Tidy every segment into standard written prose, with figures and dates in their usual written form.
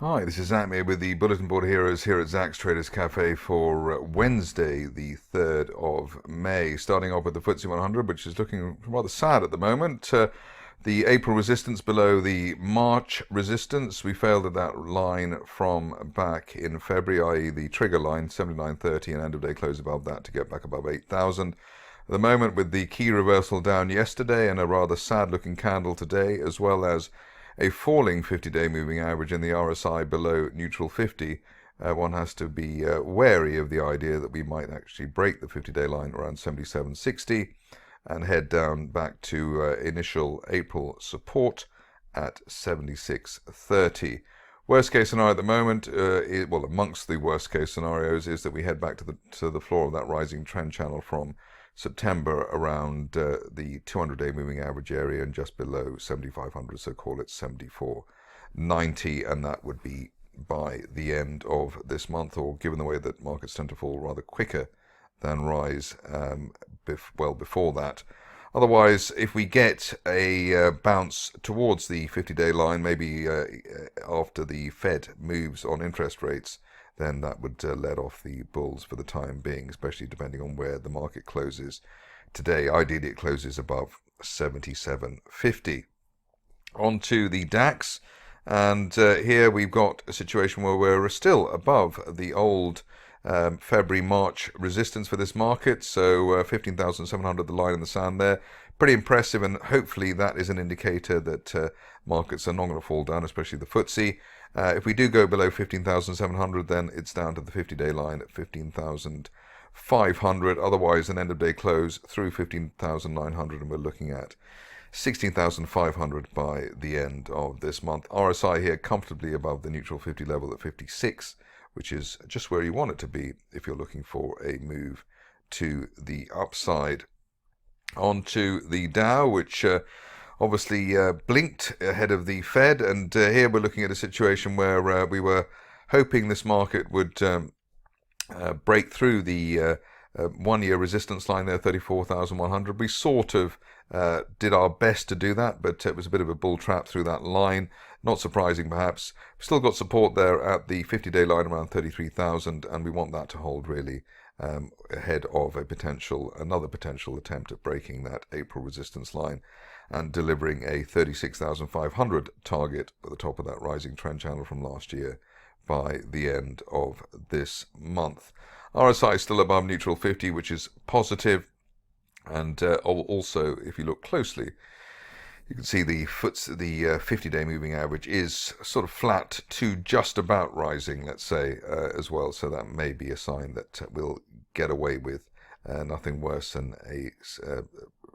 Hi, this is Zach with the Bulletin Board Heroes here at Zach's Traders Cafe for Wednesday, the 3rd of May. Starting off with the FTSE 100, which is looking rather sad at the moment. The April resistance below the March resistance. We failed at that line from back in February, i.e. the trigger line, 79.30, and end of day close above that to get back above 8,000. At the moment, with the key reversal down yesterday and a rather sad looking candle today, as well as a falling 50-day moving average in the RSI below neutral 50, one has to be wary of the idea that we might actually break the 50-day line around 77.60 and head down back to initial April support at 76.30. Worst case scenario at the moment, well, amongst the worst case scenarios, is that we head back to the floor of that rising trend channel from September around the 200-day moving average area and just below 7,500, so call it 74.90, and that would be by the end of this month, or given the way that markets tend to fall rather quicker than rise, well before that. Otherwise, if we get a bounce towards the 50-day line, maybe after the Fed moves on interest rates, then that would let off the bulls for the time being, especially depending on where the market closes today. Ideally, it closes above 77.50. On to the DAX, and here we've got a situation where we're still above the old February-March resistance for this market, so 15,700, the line in the sand there. Pretty impressive, and hopefully that is an indicator that markets are not going to fall down, especially the FTSE. If we do go below 15,700, then it's down to the 50-day line at 15,500. Otherwise, an end-of-day close through 15,900, and we're looking at 16,500 by the end of this month. RSI here comfortably above the neutral 50 level at 56, which is just where you want it to be if you're looking for a move to the upside. On to the Dow, which obviously blinked ahead of the Fed, and here we're looking at a situation where we were hoping this market would break through the one-year resistance line there, 34,100. We sort of did our best to do that, but it was a bit of a bull trap through that line. Not surprising, perhaps. We've still got support there at the 50-day line around 33,000, and we want that to hold really ahead of another potential attempt at breaking that April resistance line and delivering a 36,500 target at the top of that rising trend channel from last year by the end of this month. RSI is still above neutral 50, which is positive, and also, if you look closely, you can see the 50-day moving average is sort of flat to just about rising, let's say, as well. So that may be a sign that we'll get away with nothing worse than a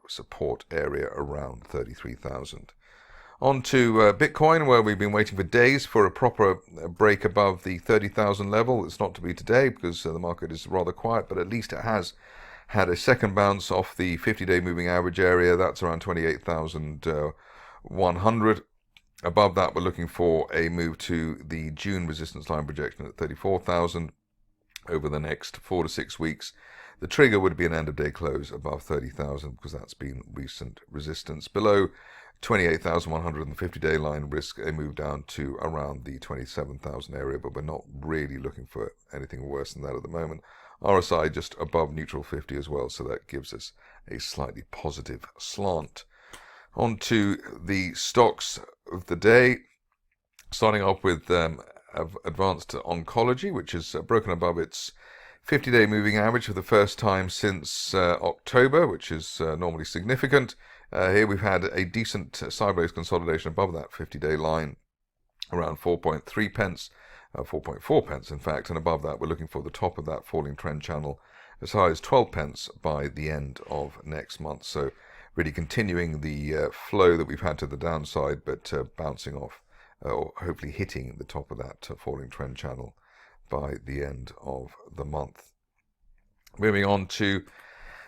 support area around 33,000. On to Bitcoin, where we've been waiting for days for a proper break above the 30,000 level. It's not to be today because the market is rather quiet, but at least it has had a second bounce off the 50-day moving average area. That's around 28,100. Above that, we're looking for a move to the June resistance line projection at 34,000 over the next 4 to 6 weeks. The trigger would be an end-of-day close above 30,000 because that's been recent resistance. Below 28,100 on the 50-day line, risk a move down to around the 27,000 area, but we're not really looking for anything worse than that at the moment. RSI just above neutral 50 as well, so that gives us a slightly positive slant. On to the stocks of the day, starting off with advanced oncology, which has broken above its 50-day moving average for the first time since October, which is normally significant. Here we've had a decent sideways consolidation above that 50-day line, around 4.3 pence. 4.4 pence in fact, and above that we're looking for the top of that falling trend channel as high as 12 pence by the end of next month. So really continuing the flow that we've had to the downside, but bouncing off or hopefully hitting the top of that falling trend channel by the end of the month. Moving on to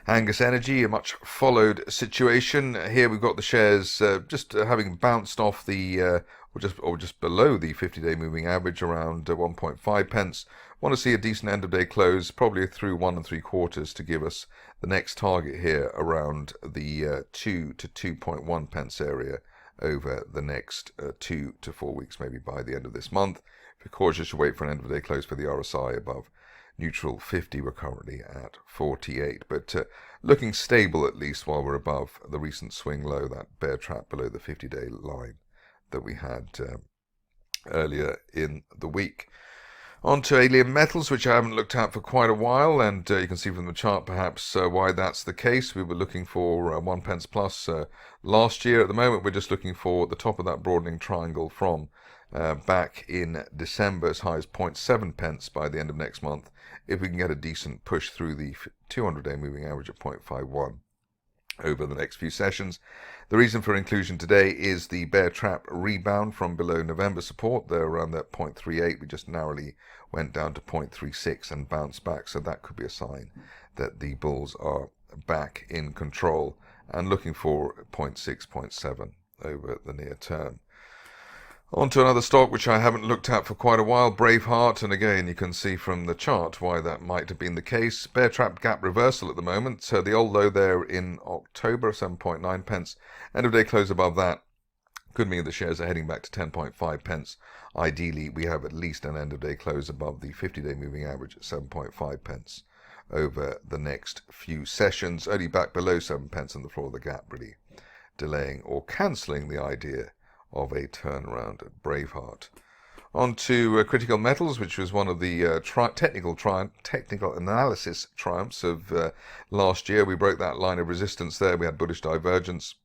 Angus Energy, a much followed situation. Here we've got the shares just having bounced off the or just below the 50-day moving average around 1.5 pence. Want to see a decent end-of-day close, probably through 1 3/4 to give us the next target here around the 2 to 2.1 pence area over the next 2 to 4 weeks, maybe by the end of this month. If you're cautious, you wait for an end of the day close for the RSI above neutral 50. We're currently at 48, but looking stable at least while we're above the recent swing low, that bear trap below the 50-day line that we had earlier in the week. On to alien metals, which I haven't looked at for quite a while, and you can see from the chart perhaps why that's the case. We were looking for 1 pence plus last year. At the moment, we're just looking for the top of that broadening triangle from back in December, as high as 0.7 pence by the end of next month, if we can get a decent push through the 200-day moving average at 0.51 over the next few sessions. The reason for inclusion today is the bear trap rebound from below November support. They're around that 0.38. We just narrowly went down to 0.36 and bounced back, so that could be a sign that the bulls are back in control and looking for 0.6, 0.7 over the near term. On to another stock which I haven't looked at for quite a while, Braveheart, and again you can see from the chart why that might have been the case. Bear trap gap reversal at the moment, so the old low there in October, 7.9 pence, end of day close above that could mean the shares are heading back to 10.5 pence. Ideally we have at least an end of day close above the 50-day moving average at 7.5 pence over the next few sessions, only back below 7 pence on the floor of the gap, really delaying or cancelling the idea of a turnaround at Braveheart. On to critical metals, which was one of the technical analysis triumphs of last year. We broke that line of resistance there. We had bullish divergence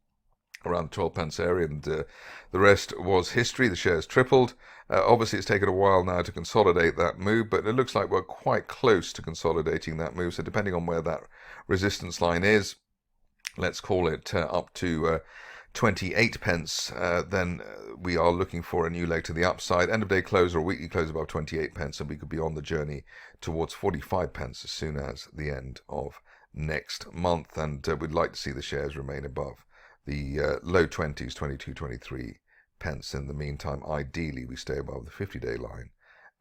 around the 12 pence area, and the rest was history. The shares tripled. Obviously, it's taken a while now to consolidate that move, but it looks like we're quite close to consolidating that move. So depending on where that resistance line is, let's call it up to 28 pence, then we are looking for a new leg to the upside. End of day close or weekly close above 28 pence, and we could be on the journey towards 45 pence as soon as the end of next month. And we'd like to see the shares remain above the low 20s, 22, 23 pence in the meantime. Ideally, we stay above the 50-day line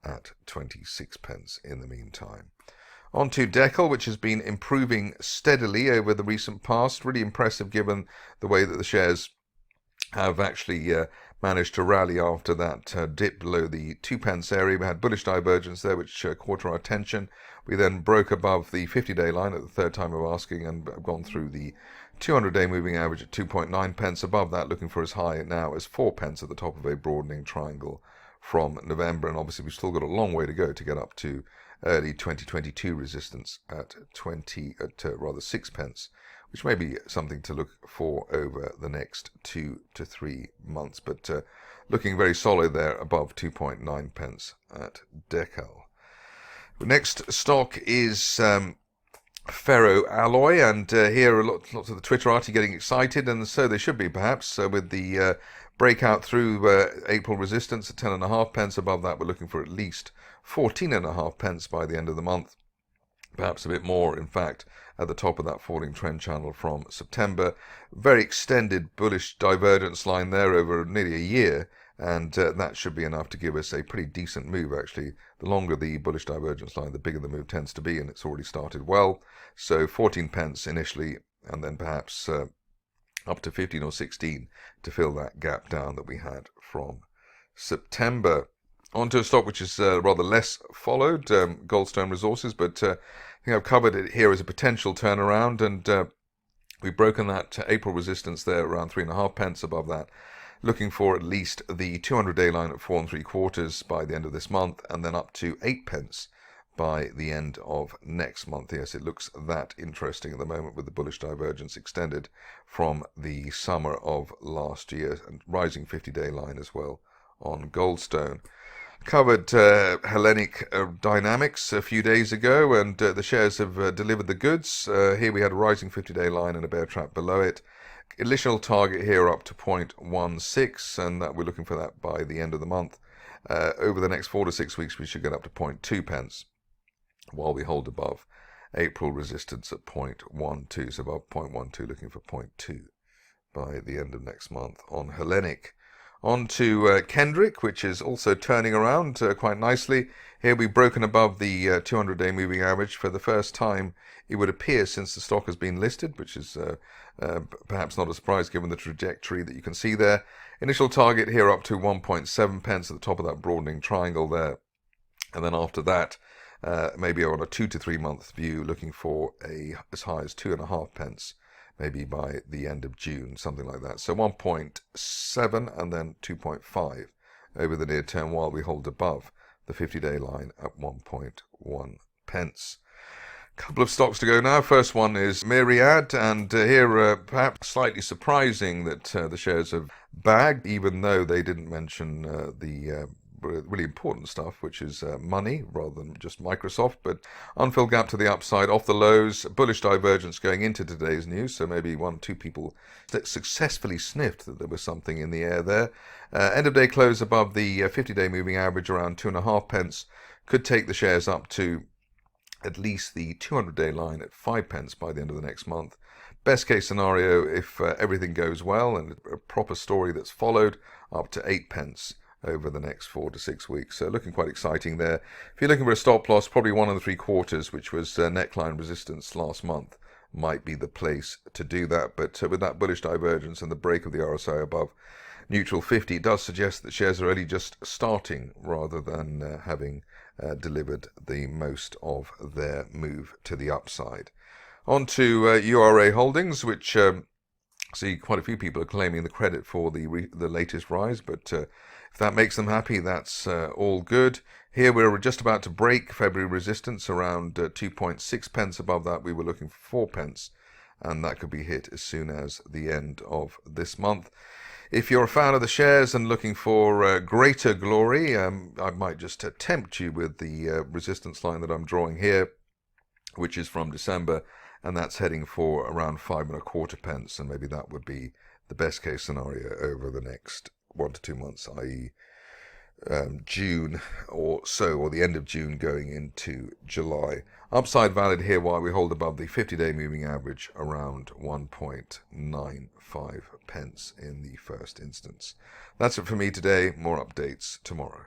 at 26 pence in the meantime. On to Dekel, which has been improving steadily over the recent past. Really impressive given the way that the shares have actually managed to rally after that dip below the 2 pence area. We had bullish divergence there, which caught our attention. We then broke above the 50-day line at the third time of asking and have gone through the 200-day moving average at 2.9 pence. Above that, looking for as high now as 4 pence at the top of a broadening triangle from November. And obviously, we've still got a long way to go to get up to early 2022 resistance at 6 pence, which may be something to look for over the next 2 to 3 months, but looking very solid there above 2.9 pence at Dekel. The next stock is Ferro alloy, and here are lots of the Twitterati getting excited, and so they should be perhaps, with the breakout through April resistance at 10.5 pence. Above that, we're looking for at least 14.5 pence by the end of the month, perhaps a bit more, in fact, at the top of that falling trend channel from September. Very extended bullish divergence line there over nearly a year, and that should be enough to give us a pretty decent move, actually. The longer the bullish divergence line, the bigger the move tends to be, and it's already started well. So 14 pence initially, and then perhaps up to 15 or 16 to fill that gap down that we had from September. On to a stock which is rather less followed, Goldstone Resources, but I think I've covered it here as a potential turnaround, and we've broken that April resistance there around 3.5 pence. Above that, looking for at least the 200-day line at 4 3/4 by the end of this month, and then up to 8 pence by the end of next month. Yes, it looks that interesting at the moment with the bullish divergence extended from the summer of last year, and rising 50-day line as well on Goldstone. Covered Hellenic dynamics a few days ago, and the shares have delivered the goods. Here we had a rising 50-day line and a bear trap below it. Initial target here up to 0.16, and that we're looking for that by the end of the month. Over the next 4 to 6 weeks, we should get up to 0.2 pence, while we hold above April resistance at 0.12. So above 0.12, looking for 0.2 by the end of next month on Hellenic. On to Kendrick, which is also turning around quite nicely. Here we've broken above the 200-day moving average for the first time, it would appear, since the stock has been listed, which is perhaps not a surprise given the trajectory that you can see there. Initial target here up to 1.7 pence at the top of that broadening triangle there. And then after that, maybe on a 2 to 3 month view, looking for as high as 2.5 pence. Maybe by the end of June, something like that. So 1.7 and then 2.5 over the near term, while we hold above the 50-day line at 1.1 pence. Couple of stocks to go now. First one is Mirriad, and here perhaps slightly surprising that the shares have bagged, even though they didn't mention the really important stuff, which is money rather than just Microsoft, but unfilled gap to the upside off the lows, bullish divergence going into today's news, so maybe 1 or 2 people successfully sniffed that there was something in the air there. End of day close above the 50-day moving average around 2.5 pence, could take the shares up to at least the 200-day line at 5 pence by the end of the next month. Best case scenario, if everything goes well and a proper story that's followed, up to 8 pence over the next 4 to 6 weeks. So looking quite exciting there. If you're looking for a stop loss, probably 1 3/4, which was neckline resistance last month, might be the place to do that. But with that bullish divergence and the break of the RSI above neutral 50, it does suggest that shares are only just starting rather than having delivered the most of their move to the upside. On to URA Holdings, which see quite a few people are claiming the credit for the latest rise, but if that makes them happy, that's all good. Here we're just about to break February resistance around 2.6 pence. Above that we were looking for 4 pence, and that could be hit as soon as the end of this month. If you're a fan of the shares and looking for greater glory, I might just tempt you with the resistance line that I'm drawing here, which is from December, and that's heading for around 5.25 pence, and maybe that would be the best case scenario over the next 1 to 2 months, i.e. June or so, or the end of June going into July. Upside valid here while we hold above the 50-day moving average around 1.95 pence in the first instance. That's it for me today. More updates tomorrow.